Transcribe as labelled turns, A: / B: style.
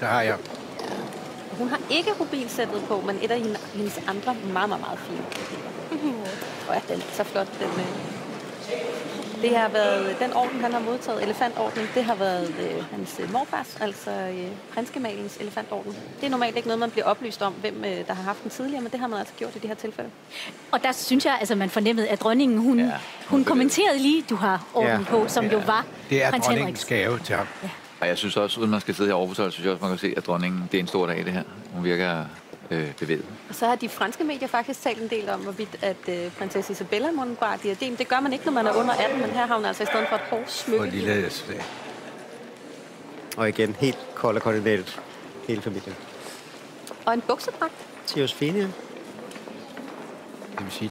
A: der har jeg.
B: Hun har ikke rubin-sættet på, men et af hendes andre meget, meget, meget fine rubiler. Og ja, den er så flot. Det har været den orden, han har modtaget, elefantordenen, det har været hans morfars, altså prinsgemalens elefantorden. Det er normalt ikke noget, man bliver oplyst om, hvem der har haft den tidligere, men det har man altså gjort i de her tilfælde.
C: Og der synes jeg, altså man fornemmede, at dronningen, hun kommenterede lige, du har orden på, som jo var
A: det er
C: prins
A: dronningens gave til ham.
D: Ja. Og jeg synes også, uden man skal sidde her overfor, synes jeg også, man kan se, at dronningen, det er en stor dag, det her. Hun virker bevæget.
B: Og så har de franske medier faktisk talt en del om, hvorvidt at prinsesse Isabella må bare diadem. Det gør man ikke, når man er under 18, men her har hun altså i stedet for et hårdt smykke.
E: Og igen, helt kold og koordineret. Hele familien.
B: Og en buksedragt.
E: Til Josefine.
A: Det vil sige,